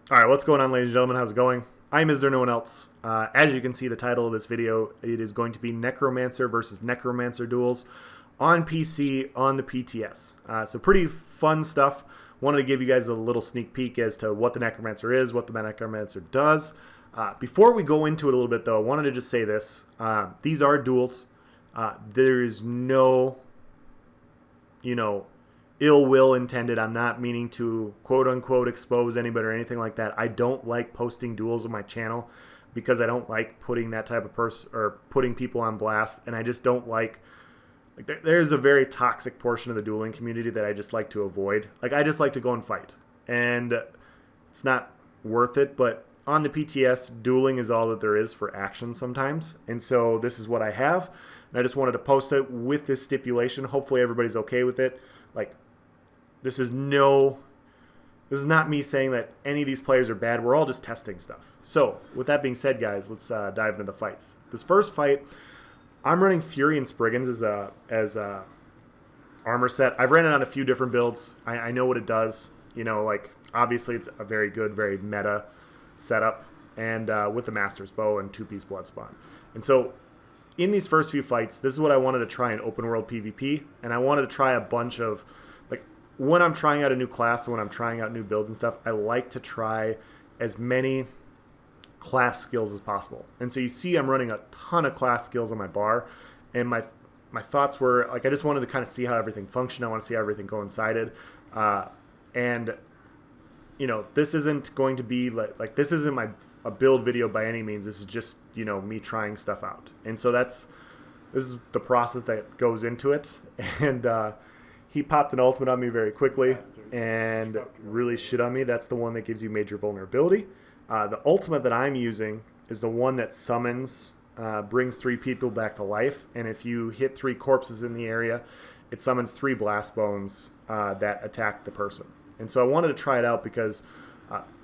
All right, what's going on, ladies and gentlemen? How's it going? I'm Is There No One Else? As you can see, the title of this video, it is going to be Necromancer versus Necromancer duels on PC on the PTS. So pretty fun stuff. Wanted to give you guys a little sneak peek as to what the Necromancer is, what the Necromancer does. Before we go into it a little bit, though, I wanted to just say this. These are duels. There is no, ill will intended. I'm not meaning to quote unquote expose anybody or anything like that. I don't like posting duels on my channel because I don't like putting that type of person or putting people on blast, and I just don't like there's a very toxic portion of the dueling community that I just like to avoid. Like, I just like to go and fight, and it's not worth it. But on the PTS, dueling is all that there is for action sometimes, and so this is what I have, and I just wanted to post it with this stipulation. Hopefully everybody's okay with it. Like, this is not me saying that any of these players are bad. We're all just testing stuff. So, with that being said, guys, let's dive into the fights. This first fight, I'm running Fury and Spriggans as a armor set. I've ran it on a few different builds. I know what it does. Obviously it's a very good, very meta setup, and with the Master's Bow and two-piece Blood Spawn. And so, in these first few fights, this is what I wanted to try in open world PvP, and I wanted to try a bunch of, when I'm trying out a new class and when I'm trying out new builds and stuff, I like to try as many class skills as possible. And so you see I'm running a ton of class skills on my bar, and my thoughts were, I just wanted to kind of see how everything functioned. I want to see how everything coincided. And, this isn't going to be this isn't a build video by any means. This is just, me trying stuff out. And so this is the process that goes into it. And, he popped an ultimate on me very quickly and really shit on me. That's the one that gives you major vulnerability. The ultimate that I'm using is the one that summons, brings 3 people back to life. And if you hit 3 corpses in the area, it summons 3 blast bones that attack the person. And so I wanted to try it out because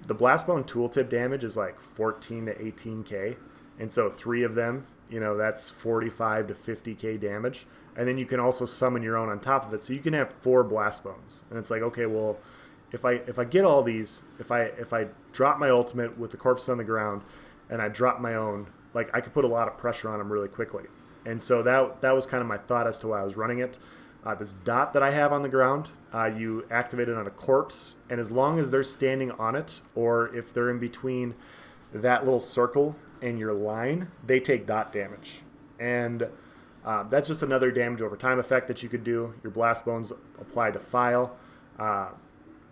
the blast bone tooltip damage is like 14 to 18k. And so 3 of them, that's 45 to 50k damage. And then you can also summon your own on top of it, so you can have 4 blast bones. And it's like, okay, well, if I get all these, if I drop my ultimate with the corpse on the ground, and I drop my own, I could put a lot of pressure on them really quickly. And so that was kind of my thought as to why I was running it. This dot that I have on the ground, you activate it on a corpse, and as long as they're standing on it, or if they're in between that little circle and your line, they take dot damage. And that's just another damage over time effect that you could do. Your blast bones apply to file.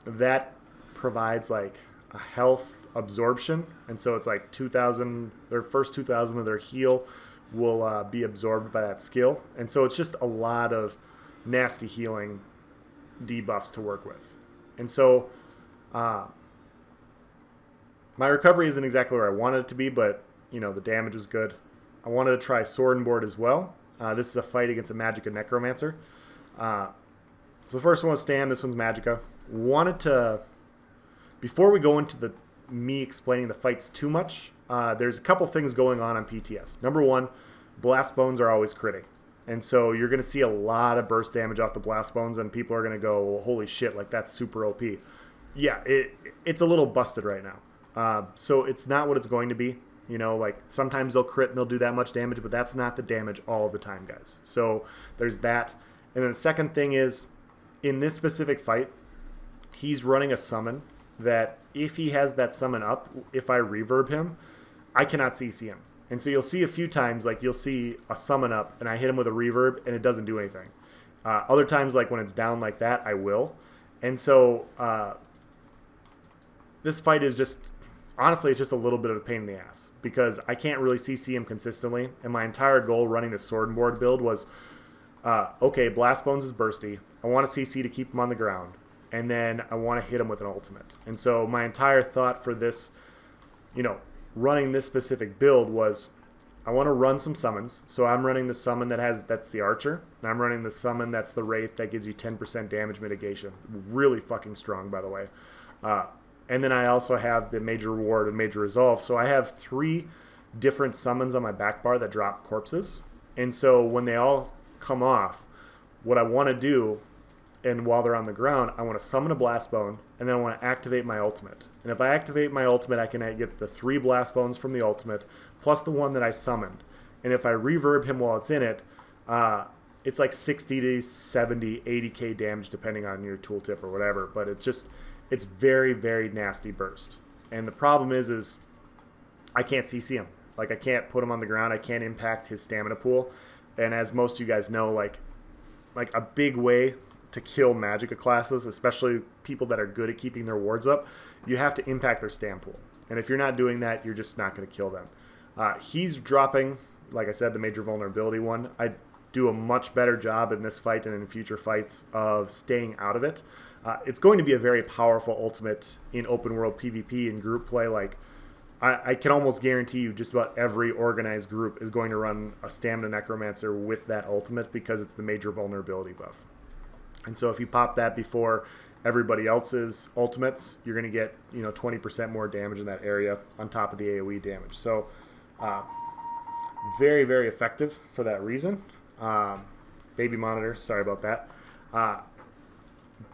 That provides a health absorption, and so it's 2,000. Their first 2,000 of their heal will be absorbed by that skill, and so it's just a lot of nasty healing debuffs to work with. And so my recovery isn't exactly where I wanted it to be, but the damage was good. I wanted to try Sword and Board as well. This is a fight against a Magicka Necromancer. So the first one was Stam, this one's Magicka. Before we go into me explaining the fights too much, there's a couple things going on PTS. Number one, blast bones are always critting. And so you're going to see a lot of burst damage off the blast bones, and people are going to go, holy shit, that's super OP. Yeah, it's a little busted right now. So it's not what it's going to be. Sometimes they'll crit and they'll do that much damage, but that's not the damage all the time, guys. So there's that. And then the second thing is, in this specific fight, he's running a summon that if he has that summon up, if I reverb him, I cannot CC him. And so you'll see a few times, you'll see a summon up and I hit him with a reverb and it doesn't do anything. Other times, when it's down like that, I will. And so this fight is just... Honestly, it's just a little bit of a pain in the ass because I can't really CC him consistently. And my entire goal running the Sword and Board build was, okay, Blast Bones is bursty. I want to CC to keep him on the ground. And then I want to hit him with an ultimate. And so my entire thought for this, running this specific build was I want to run some summons. So I'm running the summon that's the Archer. And I'm running the summon that's the Wraith that gives you 10% damage mitigation. Really fucking strong, by the way. And then I also have the Major Reward and Major Resolve. So I have 3 different summons on my back bar that drop corpses. And so when they all come off, what I want to do and while they're on the ground, I want to summon a Blast Bone, and then I want to activate my ultimate. And if I activate my ultimate, I can get the 3 Blast Bones from the ultimate, plus the one that I summoned. And if I reverb him while it's in it, it's like 60 to 70, 80k damage depending on your tooltip or whatever. But it's very, very nasty burst. And the problem is I can't CC him. Like, I can't put him on the ground. I can't impact his stamina pool. And as most of you guys know, like a big way to kill Magicka classes, especially people that are good at keeping their wards up, you have to impact their stam pool. And if you're not doing that, you're just not going to kill them. He's dropping, like I said, the major vulnerability one. I do a much better job in this fight and in future fights of staying out of it. It's going to be a very powerful ultimate in open world PvP and group play. Like, I can almost guarantee you just about every organized group is going to run a Stamina Necromancer with that ultimate because it's the major vulnerability buff. And so if you pop that before everybody else's ultimates, you're going to get 20% more damage in that area on top of the AoE damage. So very, very effective for that reason. Baby monitor, sorry about that.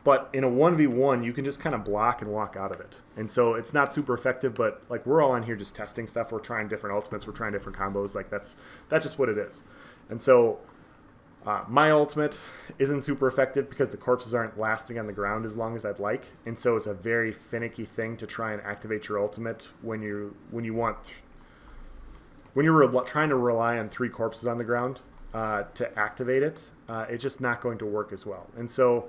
But in a 1v1, you can just kind of block and walk out of it. And so it's not super effective, but like, we're all on here just testing stuff. We're trying different ultimates. We're trying different combos. Like, that's just what it is. And so my ultimate isn't super effective because the corpses aren't lasting on the ground as long as I'd like. And so it's a very finicky thing to try and activate your ultimate when you're trying to rely on 3 corpses on the ground to activate it. It's just not going to work as well. And so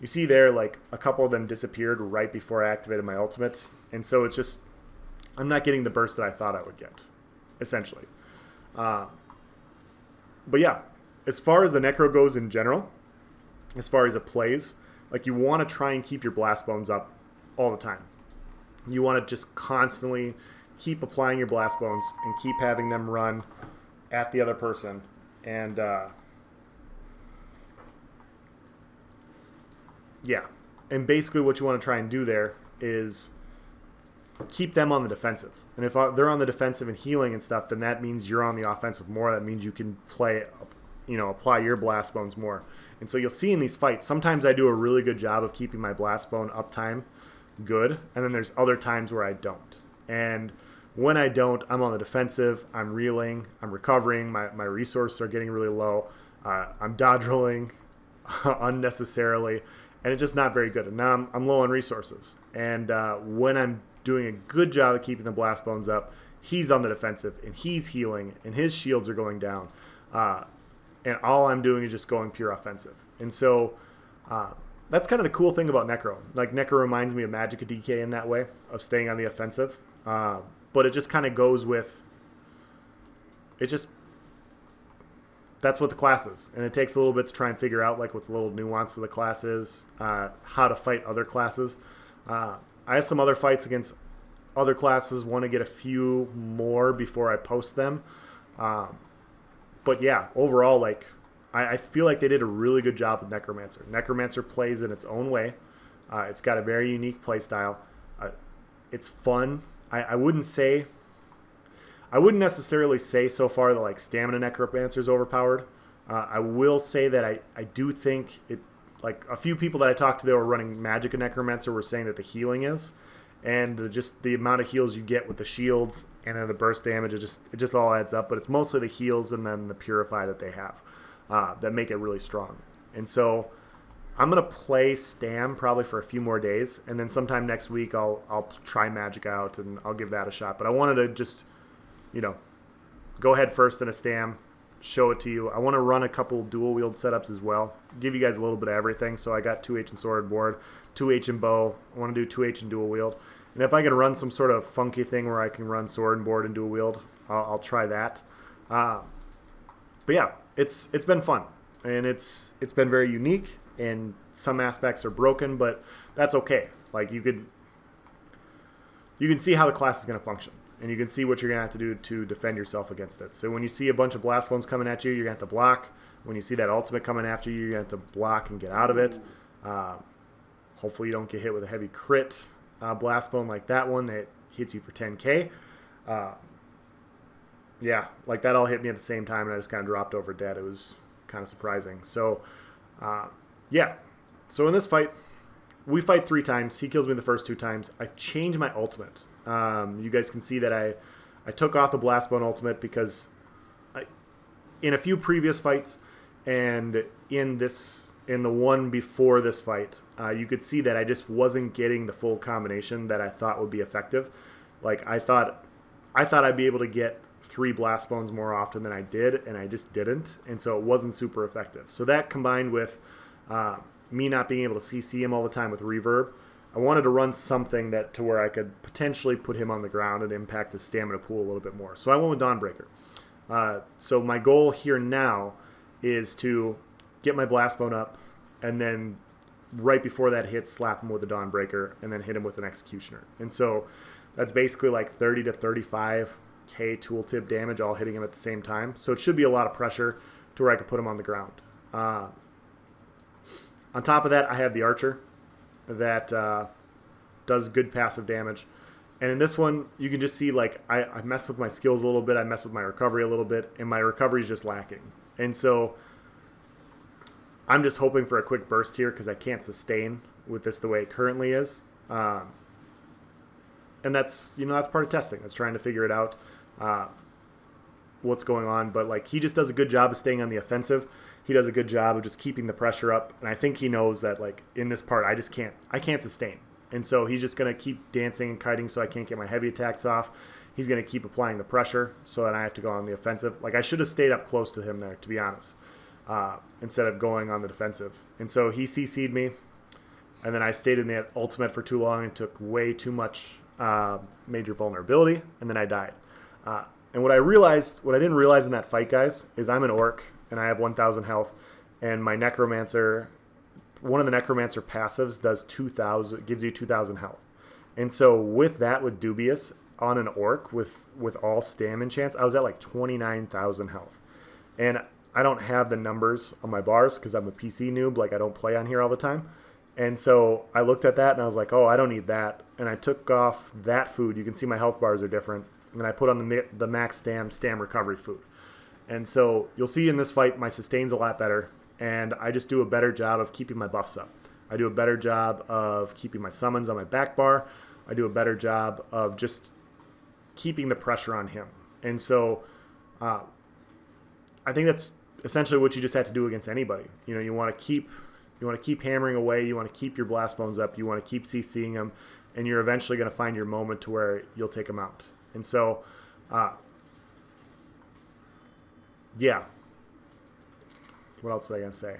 you see there, like, a couple of them disappeared right before I activated my ultimate. And so it's just, I'm not getting the burst that I thought I would get, essentially. But yeah, as far as the Necro goes in general, as far as it plays, like, you want to try and keep your Blast Bones up all the time. You want to just constantly keep applying your Blast Bones and keep having them run at the other person. And yeah, and basically what you want to try and do there is keep them on the defensive. And if they're on the defensive and healing and stuff, then that means you're on the offensive more. That means you can apply your Blast Bones more. And so you'll see in these fights, sometimes I do a really good job of keeping my Blast Bone uptime good, and then there's other times where I don't. And when I don't, I'm on the defensive, I'm reeling, I'm recovering, my resources are getting really low, I'm dodge rolling unnecessarily, and it's just not very good. And now I'm low on resources. And when I'm doing a good job of keeping the Blast Bones up, he's on the defensive, and he's healing, and his shields are going down. And all I'm doing is just going pure offensive. And so that's kind of the cool thing about Necro. Like, Necro reminds me of Magicka DK in that way, of staying on the offensive. But it just kind of goes with, that's what the class is. And it takes a little bit to try and figure out, like, what the little nuance of the class is, how to fight other classes. I have some other fights against other classes, want to get a few more before I post them. But yeah, overall, like, I feel like they did a really good job with Necromancer. Necromancer plays in its own way. It's got a very unique play style. It's fun. I wouldn't necessarily say so far that, like, Stamina Necromancer is overpowered. I will say that I do think it, like, a few people that I talked to that were running Magicka Necromancer were saying that the healing is, and just the amount of heals you get with the shields and then the burst damage, it just all adds up. But it's mostly the heals and then the Purify that they have that make it really strong. And so I'm going to play Stam probably for a few more days, and then sometime next week I'll try Magic out and I'll give that a shot. But I wanted to just, go ahead first in a Stam, show it to you. I want to run a couple dual wield setups as well, give you guys a little bit of everything. So I got 2H and sword board, 2H and bow. I want to do 2H and dual wield. And if I can run some sort of funky thing where I can run sword and board and dual wield, I'll try that. But yeah, it's been fun, and it's been very unique, and some aspects are broken, but that's okay. Like, you can see how the class is going to function, and you can see what you're going to have to do to defend yourself against it. So when you see a bunch of Blast Bones coming at you, you're going to have to block. When you see that ultimate coming after you, you're going to have to block and get out of it. Hopefully you don't get hit with a heavy crit Blast Bone like that one that hits you for 10k. Yeah, like, that all hit me at the same time, and I just kind of dropped over dead. It was kind of surprising. So, yeah, So in this fight, we fight 3 times. He kills me the first 2 times. I change my ultimate. You guys can see that I took off the Blast Bone ultimate because in a few previous fights and in the one before this fight, you could see that I just wasn't getting the full combination that I thought would be effective. Like I thought I'd be able to get 3 Blast Bones more often than I did, and I just didn't, and so it wasn't super effective. So that combined with me not being able to CC him all the time with reverb, I wanted to run something that to where I could potentially put him on the ground and impact his stamina pool a little bit more. So I went with Dawnbreaker. So my goal here now is to get my Blast Bone up, and then right before that hits, slap him with a Dawnbreaker, and then hit him with an Executioner. And so that's basically like 30 to 35k tooltip damage all hitting him at the same time. So it should be a lot of pressure to where I could put him on the ground. On top of that, I have the Archer that does good passive damage. And in this one, you can just see like I mess with my skills a little bit, I mess with my recovery a little bit, and my recovery is just lacking. And so I'm just hoping for a quick burst here because I can't sustain with this the way it currently is. And that's part of testing. That's trying to figure it out, what's going on. But like he just does a good job of staying on the offensive. He does a good job of just keeping the pressure up. And I think he knows that like in this part, I can't sustain. And so he's just going to keep dancing and kiting so I can't get my heavy attacks off. He's going to keep applying the pressure so that I have to go on the offensive. Like I should have stayed up close to him there, to be honest, instead of going on the defensive. And so he CC'd me. And then I stayed in the ultimate for too long and took way too much major vulnerability, and then I died. And what I didn't realize in that fight, guys, is I'm an orc, and I have 1,000 health, and my necromancer, one of the necromancer passives does 2,000, gives you 2,000 health. And so with that, with Dubious on an orc with all stam enchants, I was at like 29,000 health. And I don't have the numbers on my bars because I'm a PC noob, like I don't play on here all the time. And so I looked at that and I was like, oh, I don't need that. And I took off that food. You can see my health bars are different. And I put on the max stam recovery food. And so you'll see in this fight, my sustain's a lot better. And I just do a better job of keeping my buffs up. I do a better job of keeping my summons on my back bar. I do a better job of just keeping the pressure on him. And so I think that's essentially what you just have to do against anybody. You want to keep hammering away. You want to keep your Blast Bones up. You want to keep CCing them. And you're eventually going to find your moment to where you'll take them out. And so, yeah. What else was I going to say?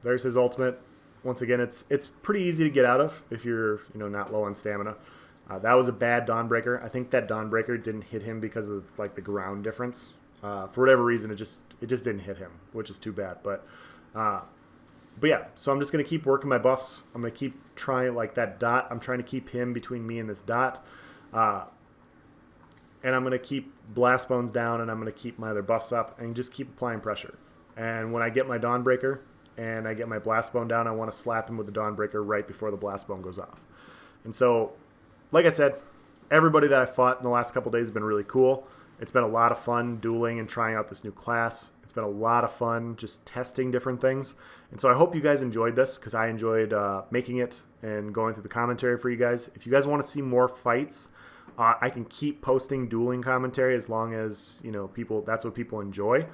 There's his ultimate. Once again, it's pretty easy to get out of if you're not low on stamina. That was a bad Dawnbreaker. I think that Dawnbreaker didn't hit him because of like the ground difference. For whatever reason, it just didn't hit him, which is too bad. But yeah, so I'm just going to keep working my buffs. I'm going to keep trying like that dot. I'm trying to keep him between me and this dot. And I'm going to keep Blast Bones down, and I'm going to keep my other buffs up, and just keep applying pressure. And when I get my Dawnbreaker and I get my Blast Bone down, I want to slap him with the Dawnbreaker right before the Blast Bone goes off. And so, like I said, everybody that I fought in the last couple days has been really cool. It's been a lot of fun dueling and trying out this new class. It's been a lot of fun just testing different things. And so I hope you guys enjoyed this because I enjoyed making it and going through the commentary for you guys. If you guys want to see more fights, I can keep posting dueling commentary as long as that's what people enjoy.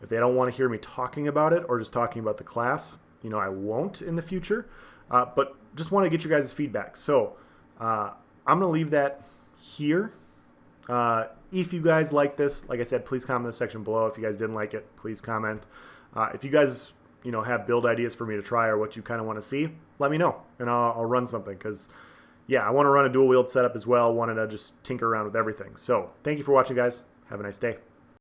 If they don't want to hear me talking about it or just talking about the class, I won't in the future. But just want to get your guys' feedback. So I'm going to leave that here. If you guys like this, like I said, please comment in the section below. If you guys didn't like it, please comment. If you guys, have build ideas for me to try or what you kind of want to see, let me know, and I'll run something. Because, yeah, I want to run a dual wield setup as well. Wanted to just tinker around with everything. So, thank you for watching, guys. Have a nice day.